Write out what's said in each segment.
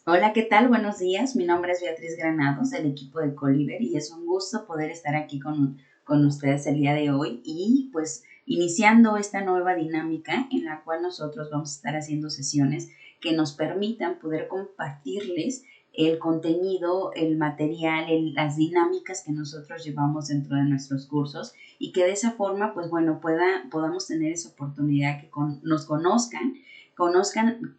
Hola, ¿qué tal? Buenos días. Mi nombre es Beatriz Granados del equipo de Coliver y es un gusto poder estar aquí con ustedes el día de hoy y pues iniciando esta nueva dinámica en la cual nosotros vamos a estar haciendo sesiones que nos permitan poder compartirles el contenido, el material, las dinámicas que nosotros llevamos dentro de nuestros cursos y que de esa forma, pues bueno, podamos tener esa oportunidad que nos conozcan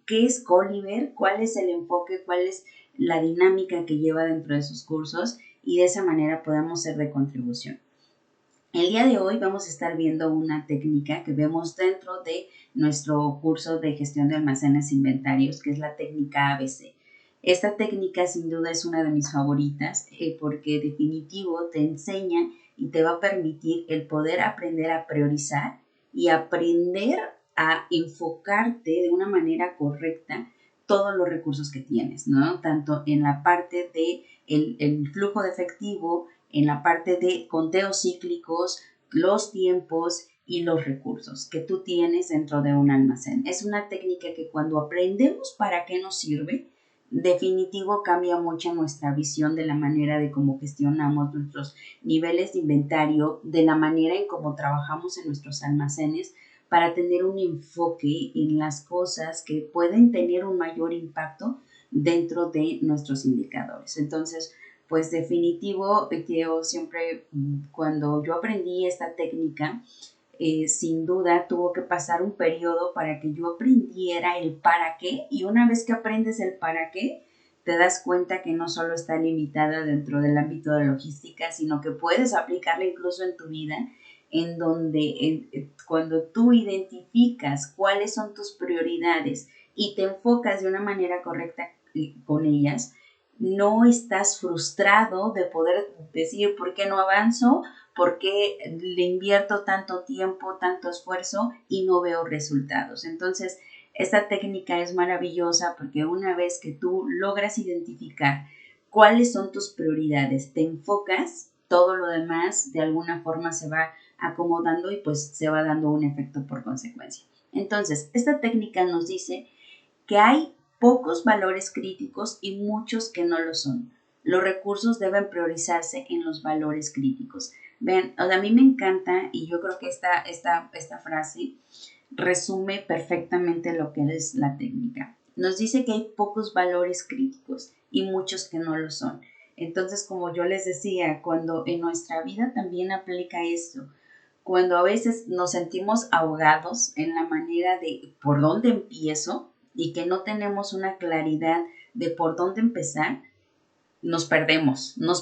qué es Coliver, cuál es el enfoque, cuál es la dinámica que lleva dentro de sus cursos y de esa manera podamos ser de contribución. El día de hoy vamos a estar viendo una técnica que vemos dentro de nuestro curso de gestión de almacenes e inventarios, que es la técnica ABC. Esta técnica sin duda es una de mis favoritas porque definitivo te enseña y te va a permitir el poder aprender a priorizar y aprender a enfocarte de una manera correcta todos los recursos que tienes, ¿no? Tanto en la parte de el flujo de efectivo, en la parte de conteos cíclicos, los tiempos y los recursos que tú tienes dentro de un almacén. Es una técnica que cuando aprendemos para qué nos sirve, definitivo cambia mucho nuestra visión de la manera de cómo gestionamos nuestros niveles de inventario, de la manera en cómo trabajamos en nuestros almacenes para tener un enfoque en las cosas que pueden tener un mayor impacto dentro de nuestros indicadores. Entonces, pues definitivo, yo siempre, cuando yo aprendí esta técnica, sin duda tuvo que pasar un periodo para que yo aprendiera el para qué, y una vez que aprendes el para qué, te das cuenta que no solo está limitada dentro del ámbito de logística, sino que puedes aplicarla incluso en tu vida, en donde cuando tú identificas cuáles son tus prioridades y te enfocas de una manera correcta con ellas, no estás frustrado de poder decir por qué no avanzo, por qué le invierto tanto tiempo, tanto esfuerzo y no veo resultados. Entonces, esta técnica es maravillosa porque una vez que tú logras identificar cuáles son tus prioridades, te enfocas, todo lo demás de alguna forma se va acomodando y pues se va dando un efecto por consecuencia. Entonces, esta técnica nos dice que hay pocos valores críticos y muchos que no lo son. Los recursos deben priorizarse en los valores críticos. Vean, o sea, a mí me encanta y yo creo que esta frase resume perfectamente lo que es la técnica. Nos dice que hay pocos valores críticos y muchos que no lo son. Entonces, como yo les decía, cuando en nuestra vida también aplica esto, cuando a veces nos sentimos ahogados en la manera de por dónde empiezo y que no tenemos una claridad de por dónde empezar, nos perdemos, no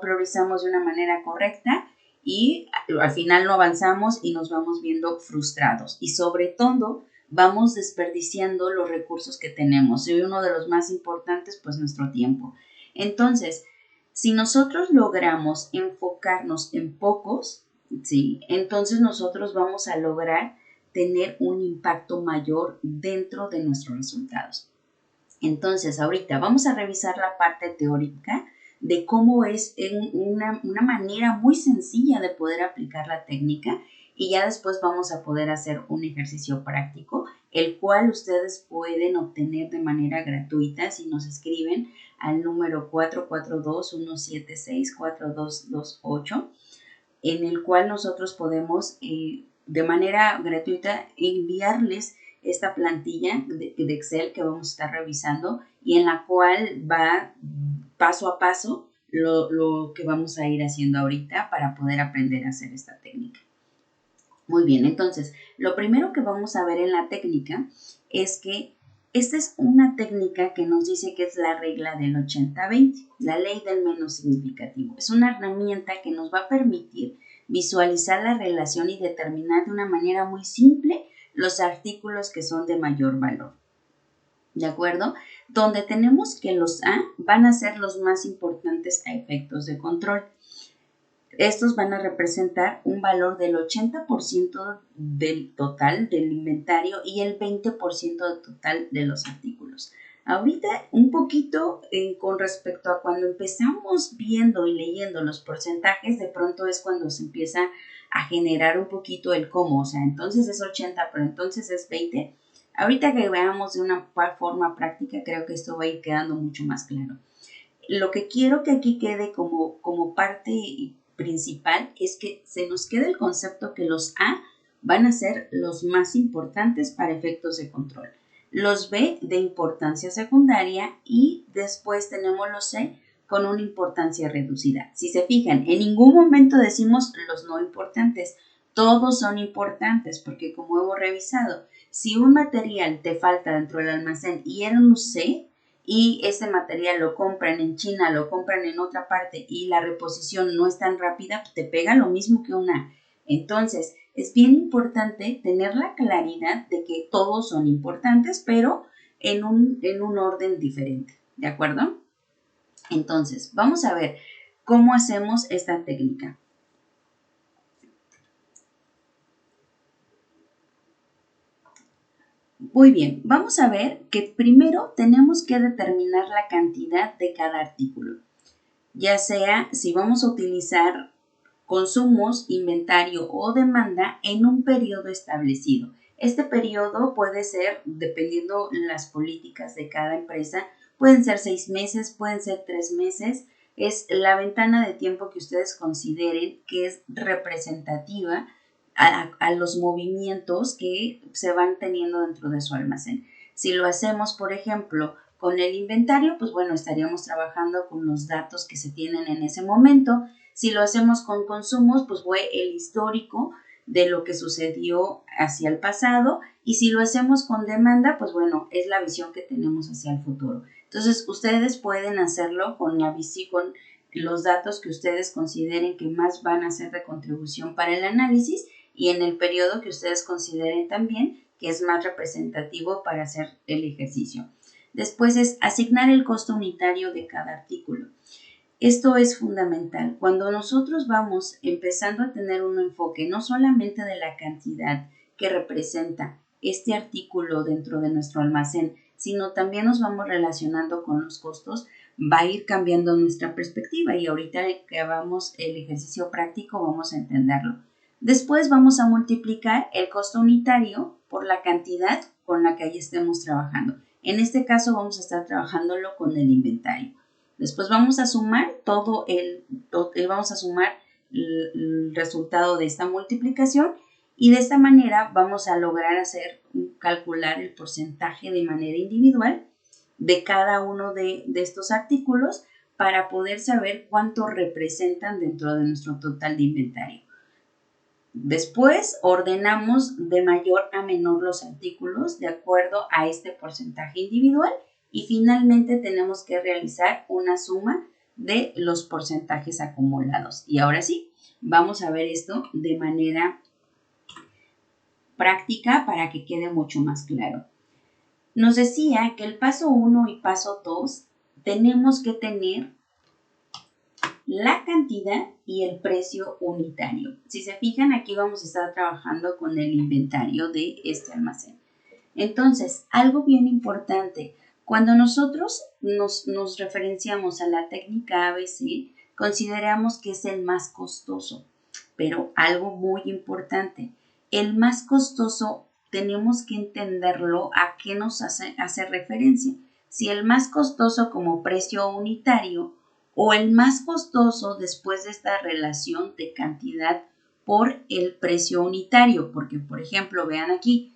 priorizamos de una manera correcta y al final no avanzamos y nos vamos viendo frustrados y sobre todo vamos desperdiciando los recursos que tenemos y uno de los más importantes pues nuestro tiempo. Entonces, si nosotros logramos enfocarnos en pocos, ¿sí? Entonces nosotros vamos a lograr tener un impacto mayor dentro de nuestros resultados. Entonces, ahorita vamos a revisar la parte teórica de cómo es una manera muy sencilla de poder aplicar la técnica y ya después vamos a poder hacer un ejercicio práctico, el cual ustedes pueden obtener de manera gratuita si nos escriben al número 442-176-4228, en el cual nosotros podemos de manera gratuita enviarles esta plantilla de Excel que vamos a estar revisando y en la cual va paso a paso lo que vamos a ir haciendo ahorita para poder aprender a hacer esta técnica. Muy bien, entonces, lo primero que vamos a ver en la técnica es que esta es una técnica que nos dice que es la regla del 80-20, la ley del menos significativo. Es una herramienta que nos va a permitir visualizar la relación y determinar de una manera muy simple los artículos que son de mayor valor. ¿De acuerdo? Donde tenemos que los A van a ser los más importantes a efectos de control. Estos van a representar un valor del 80% del total del inventario y el 20% del total de los artículos. Ahorita un poquito con respecto a cuando empezamos viendo y leyendo los porcentajes, de pronto es cuando se empieza a generar un poquito el cómo, o sea, entonces es 80, pero entonces es 20. Ahorita que veamos de una forma práctica, creo que esto va a ir quedando mucho más claro. Lo que quiero que aquí quede como parte principal es que se nos quede el concepto que los A van a ser los más importantes para efectos de control, los B de importancia secundaria y después tenemos los C con una importancia reducida. Si se fijan, en ningún momento decimos los no importantes, todos son importantes porque como hemos revisado, si un material te falta dentro del almacén y era un C, y ese material lo compran en China, lo compran en otra parte y la reposición no es tan rápida, te pega lo mismo que una. Entonces, es bien importante tener la claridad de que todos son importantes, pero en un orden diferente, ¿de acuerdo? Entonces, vamos a ver cómo hacemos esta técnica. Muy bien, vamos a ver que primero tenemos que determinar la cantidad de cada artículo, ya sea si vamos a utilizar consumos, inventario o demanda en un periodo establecido. Este periodo puede ser, dependiendo las políticas de cada empresa, pueden ser 6 meses, pueden ser 3 meses. Es la ventana de tiempo que ustedes consideren que es representativa a los movimientos que se van teniendo dentro de su almacén. Si lo hacemos, por ejemplo, con el inventario, pues bueno, estaríamos trabajando con los datos que se tienen en ese momento. Si lo hacemos con consumos, pues fue el histórico de lo que sucedió hacia el pasado. Y si lo hacemos con demanda, pues bueno, es la visión que tenemos hacia el futuro. Entonces, ustedes pueden hacerlo con la visión, con los datos que ustedes consideren que más van a ser de contribución para el análisis y en el periodo que ustedes consideren también que es más representativo para hacer el ejercicio. Después es asignar el costo unitario de cada artículo. Esto es fundamental. Cuando nosotros vamos empezando a tener un enfoque no solamente de la cantidad que representa este artículo dentro de nuestro almacén, sino también nos vamos relacionando con los costos, va a ir cambiando nuestra perspectiva y ahorita que hagamos el ejercicio práctico vamos a entenderlo. Después vamos a multiplicar el costo unitario por la cantidad con la que ahí estemos trabajando. En este caso vamos a estar trabajándolo con el inventario. Después vamos a sumar vamos a sumar el resultado de esta multiplicación y de esta manera vamos a lograr calcular el porcentaje de manera individual de cada uno de estos artículos para poder saber cuánto representan dentro de nuestro total de inventario. Después ordenamos de mayor a menor los artículos de acuerdo a este porcentaje individual y finalmente tenemos que realizar una suma de los porcentajes acumulados. Y ahora sí, vamos a ver esto de manera práctica para que quede mucho más claro. Nos decía que el paso 1 y paso 2 tenemos que tener la cantidad y el precio unitario. Si se fijan, aquí vamos a estar trabajando con el inventario de este almacén. Entonces, algo bien importante, cuando nosotros nos referenciamos a la técnica ABC, consideramos que es el más costoso, pero algo muy importante, el más costoso tenemos que entenderlo a qué nos hace referencia. Si el más costoso como precio unitario o el más costoso después de esta relación de cantidad por el precio unitario, porque por ejemplo, vean aquí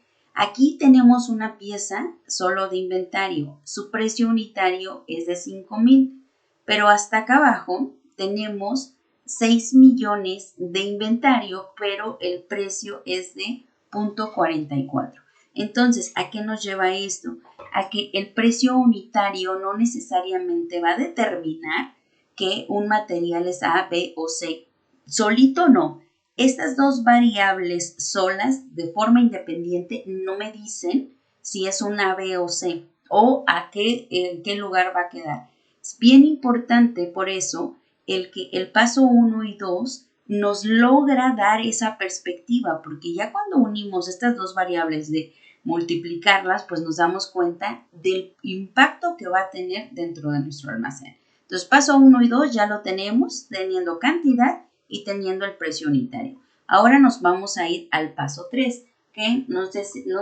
tenemos una pieza solo de inventario, su precio unitario es de 5,000, pero hasta acá abajo tenemos 6 millones de inventario, pero el precio es de 0.44. Entonces, ¿a qué nos lleva esto? A que el precio unitario no necesariamente va a determinar que un material es A, B o C. Solito no. Estas dos variables solas de forma independiente no me dicen si es un A, B o C o en qué lugar va a quedar. Es bien importante por eso que el paso 1 y 2 nos logra dar esa perspectiva, porque ya cuando unimos estas dos variables de multiplicarlas, pues nos damos cuenta del impacto que va a tener dentro de nuestro almacén. Entonces, paso 1 y 2 ya lo tenemos, teniendo cantidad y teniendo el precio unitario. Ahora nos vamos a ir al paso 3, que nos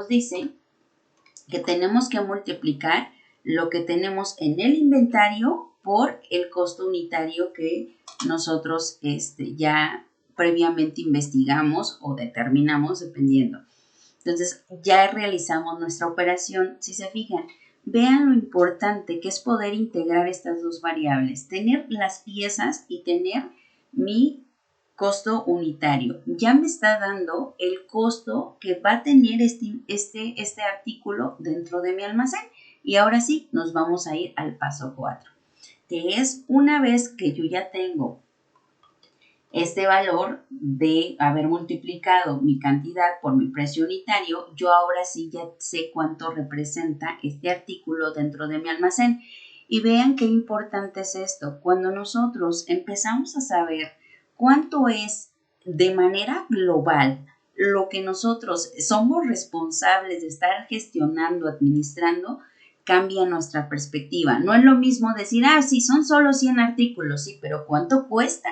dice que tenemos que multiplicar lo que tenemos en el inventario por el costo unitario que nosotros ya previamente investigamos o determinamos dependiendo. Entonces ya realizamos nuestra operación. Si se fijan, vean lo importante que es poder integrar estas dos variables, tener las piezas y tener mi costo unitario. Ya me está dando el costo que va a tener este artículo dentro de mi almacén. Y ahora sí, nos vamos a ir al paso 4, que es una vez que yo ya tengo este valor de haber multiplicado mi cantidad por mi precio unitario, yo ahora sí ya sé cuánto representa este artículo dentro de mi almacén. Y vean qué importante es esto. Cuando nosotros empezamos a saber cuánto es de manera global lo que nosotros somos responsables de estar gestionando, administrando, cambia nuestra perspectiva. No es lo mismo decir, sí, son solo 100 artículos, sí, pero ¿cuánto cuesta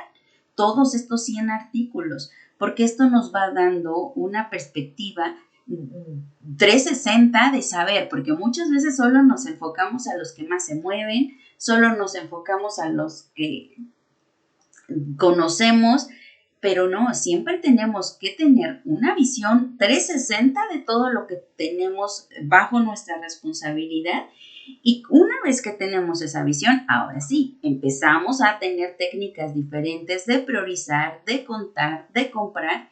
todos estos 100 artículos? Porque esto nos va dando una perspectiva 360 de saber, porque muchas veces solo nos enfocamos a los que más se mueven, solo nos enfocamos a los que conocemos, pero no, siempre tenemos que tener una visión 360 de todo lo que tenemos bajo nuestra responsabilidad. Y una vez que tenemos esa visión, ahora sí, empezamos a tener técnicas diferentes de priorizar, de contar, de comprar,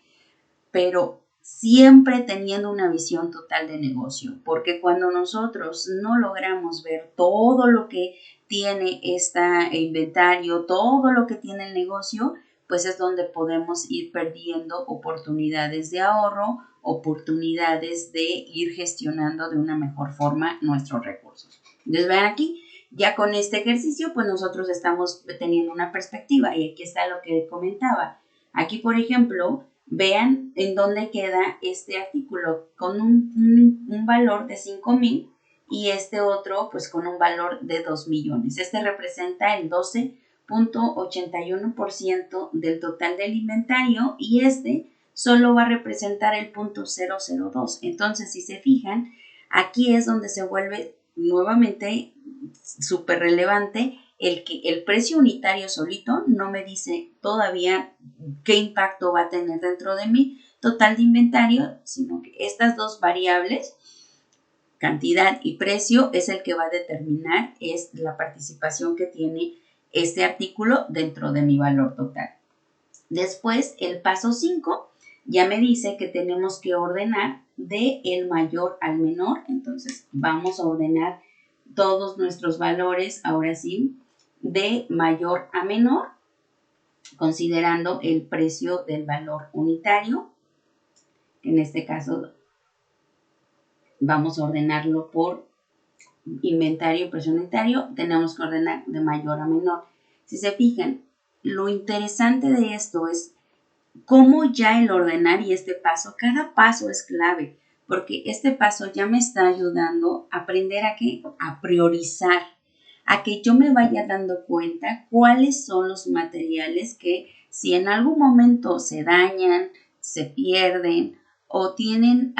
pero siempre teniendo una visión total de negocio, porque cuando nosotros no logramos ver todo lo que tiene este inventario, todo lo que tiene el negocio, pues es donde podemos ir perdiendo oportunidades de ahorro, oportunidades de ir gestionando de una mejor forma nuestros recursos. Entonces vean aquí, ya con este ejercicio, pues nosotros estamos teniendo una perspectiva y aquí está lo que comentaba. Aquí, por ejemplo, vean en dónde queda este artículo con un valor de 5,000 y este otro pues con un valor de 2 millones. Este representa el 12.81% del total del inventario y este solo va a representar el 0.002. Entonces, si se fijan, aquí es donde se vuelve nuevamente súper relevante que el precio unitario solito no me dice todavía qué impacto va a tener dentro de mi total de inventario, sino que estas dos variables, cantidad y precio, es el que va a determinar es la participación que tiene este artículo dentro de mi valor total. Después, el paso 5 ya me dice que tenemos que ordenar de el mayor al menor. Entonces, vamos a ordenar todos nuestros valores, ahora sí, de mayor a menor, considerando el precio del valor unitario. En este caso, vamos a ordenarlo por inventario y precio unitario. Tenemos que ordenar de mayor a menor. Si se fijan, lo interesante de esto es cómo ya el ordenar y este paso, cada paso es clave, porque este paso ya me está ayudando a aprender a priorizar, a que yo me vaya dando cuenta cuáles son los materiales que si en algún momento se dañan, se pierden o tienen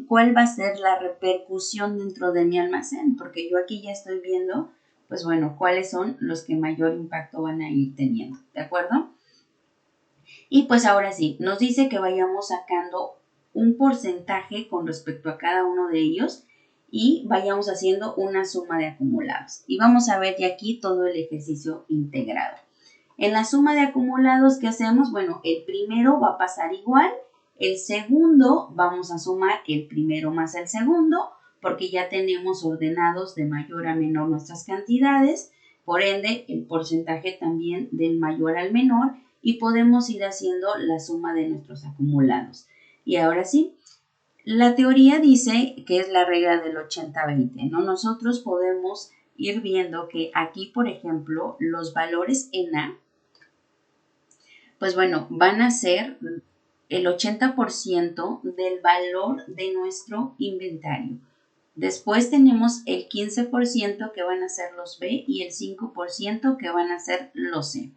cuál va a ser la repercusión dentro de mi almacén, porque yo aquí ya estoy viendo, pues bueno, cuáles son los que mayor impacto van a ir teniendo, ¿de acuerdo? Y pues ahora sí, nos dice que vayamos sacando un porcentaje con respecto a cada uno de ellos y vayamos haciendo una suma de acumulados. Y vamos a ver ya aquí todo el ejercicio integrado. En la suma de acumulados, ¿qué hacemos? Bueno, el primero va a pasar igual, el segundo vamos a sumar el primero más el segundo, porque ya tenemos ordenados de mayor a menor nuestras cantidades, por ende el porcentaje también del mayor al menor y podemos ir haciendo la suma de nuestros acumulados. Y ahora sí, la teoría dice que es la regla del 80-20, ¿no? Nosotros podemos ir viendo que aquí, por ejemplo, los valores en A, pues bueno, van a ser el 80% del valor de nuestro inventario. Después tenemos el 15% que van a ser los B y el 5% que van a ser los C.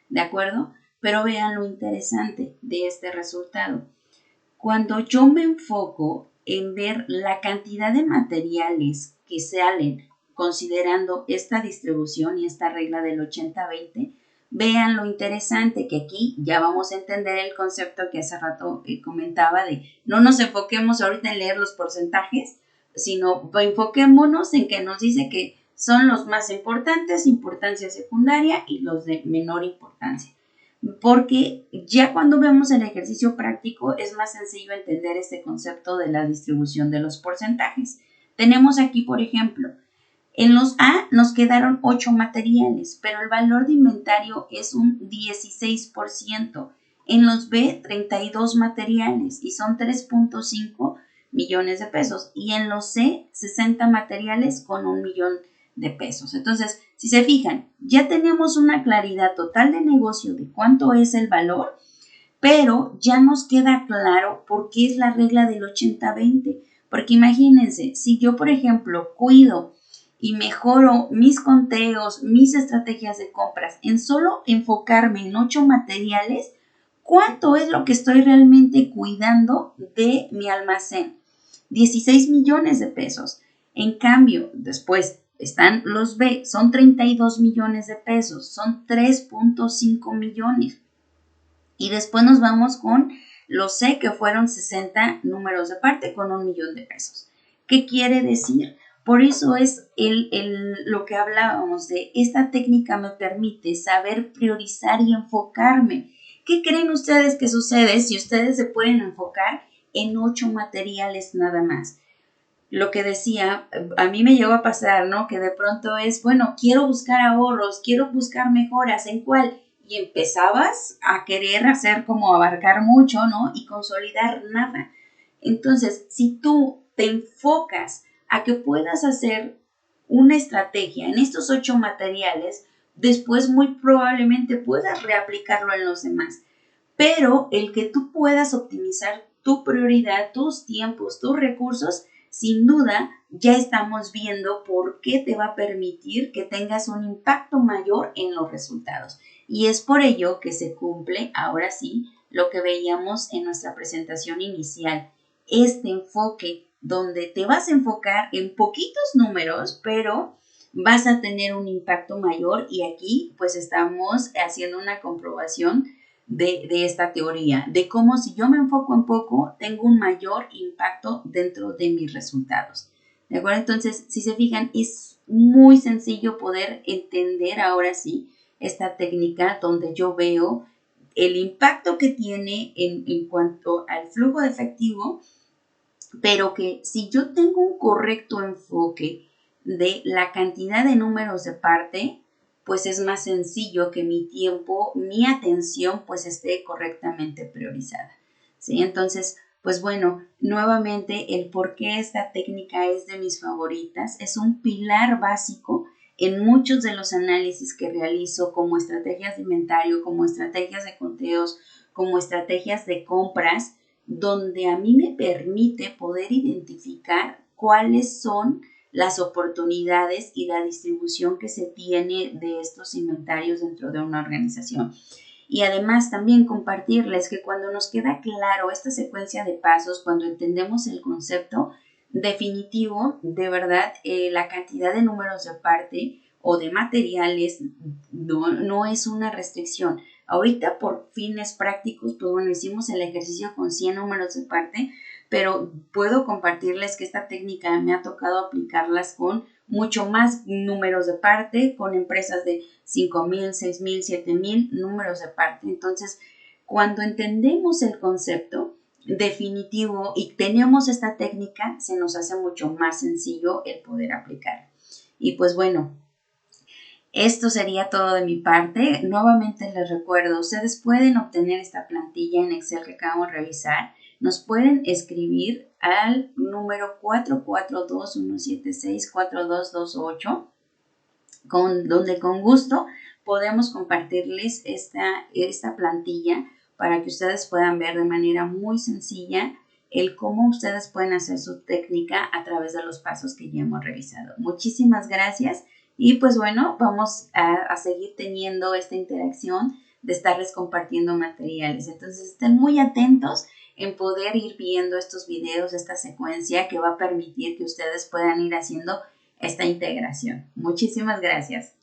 ¿De acuerdo? Pero vean lo interesante de este resultado. Cuando yo me enfoco en ver la cantidad de materiales que salen considerando esta distribución y esta regla del 80-20, vean lo interesante que aquí ya vamos a entender el concepto que hace rato comentaba de no nos enfoquemos ahorita en leer los porcentajes, sino enfoquémonos en que nos dice que son los más importantes, importancia secundaria y los de menor importancia. Porque ya cuando vemos el ejercicio práctico es más sencillo entender este concepto de la distribución de los porcentajes. Tenemos aquí, por ejemplo, en los A nos quedaron 8 materiales, pero el valor de inventario es un 16%. En los B, 32 materiales y son 3.5 millones de pesos. Y en los C, 60 materiales con 1 millón de pesos. Entonces, si se fijan, ya tenemos una claridad total de negocio de cuánto es el valor, pero ya nos queda claro por qué es la regla del 80-20. Porque imagínense, si yo, por ejemplo, cuido y mejoro mis conteos, mis estrategias de compras, en solo enfocarme en 8 materiales, ¿cuánto es lo que estoy realmente cuidando de mi almacén? 16 millones de pesos. En cambio, después están los B, son 32 millones de pesos, son 3.5 millones. Y después nos vamos con los C, que fueron 60 números de parte con 1 millón de pesos. ¿Qué quiere decir? Por eso es lo que hablábamos de esta técnica me permite saber priorizar y enfocarme. ¿Qué creen ustedes que sucede si ustedes se pueden enfocar en 8 materiales nada más? Lo que decía, a mí me llegó a pasar, ¿no? Que de pronto es, bueno, quiero buscar ahorros, quiero buscar mejoras, ¿en cuál? Y empezabas a querer hacer como abarcar mucho, ¿no? Y consolidar nada. Entonces, si tú te enfocas a que puedas hacer una estrategia en estos 8 materiales, después muy probablemente puedas reaplicarlo en los demás. Pero el que tú puedas optimizar tu prioridad, tus tiempos, tus recursos, sin duda ya estamos viendo por qué te va a permitir que tengas un impacto mayor en los resultados. Y es por ello que se cumple, ahora sí, lo que veíamos en nuestra presentación inicial. Este enfoque donde te vas a enfocar en poquitos números, pero vas a tener un impacto mayor y aquí pues estamos haciendo una comprobación de esta teoría, de cómo si yo me enfoco en poco, tengo un mayor impacto dentro de mis resultados. ¿De acuerdo? Entonces, si se fijan, es muy sencillo poder entender ahora sí esta técnica donde yo veo el impacto que tiene en cuanto al flujo de efectivo, pero que si yo tengo un correcto enfoque de la cantidad de números de parte, pues es más sencillo que mi tiempo, mi atención, pues esté correctamente priorizada. ¿Sí? Entonces, pues bueno, nuevamente el por qué esta técnica es de mis favoritas, es un pilar básico en muchos de los análisis que realizo como estrategias de inventario, como estrategias de conteos, como estrategias de compras, donde a mí me permite poder identificar cuáles son las oportunidades y la distribución que se tiene de estos inventarios dentro de una organización. Y además también compartirles que cuando nos queda claro esta secuencia de pasos, cuando entendemos el concepto definitivo, de verdad, la cantidad de números de parte o de materiales no es una restricción. Ahorita por fines prácticos, pues bueno, hicimos el ejercicio con 100 números de parte, pero puedo compartirles que esta técnica me ha tocado aplicarlas con mucho más números de parte, con empresas de 5,000, 6,000, 7,000 números de parte. Entonces, cuando entendemos el concepto definitivo y tenemos esta técnica, se nos hace mucho más sencillo el poder aplicar. Y pues bueno, esto sería todo de mi parte. Nuevamente les recuerdo, ustedes pueden obtener esta plantilla en Excel que acabamos de revisar. Nos pueden escribir al número 442-176-4228, donde con gusto podemos compartirles esta plantilla para que ustedes puedan ver de manera muy sencilla el cómo ustedes pueden hacer su técnica a través de los pasos que ya hemos revisado. Muchísimas gracias. Y pues bueno, vamos a seguir teniendo esta interacción de estarles compartiendo materiales. Entonces estén muy atentos en poder ir viendo estos videos, esta secuencia que va a permitir que ustedes puedan ir haciendo esta integración. Muchísimas gracias.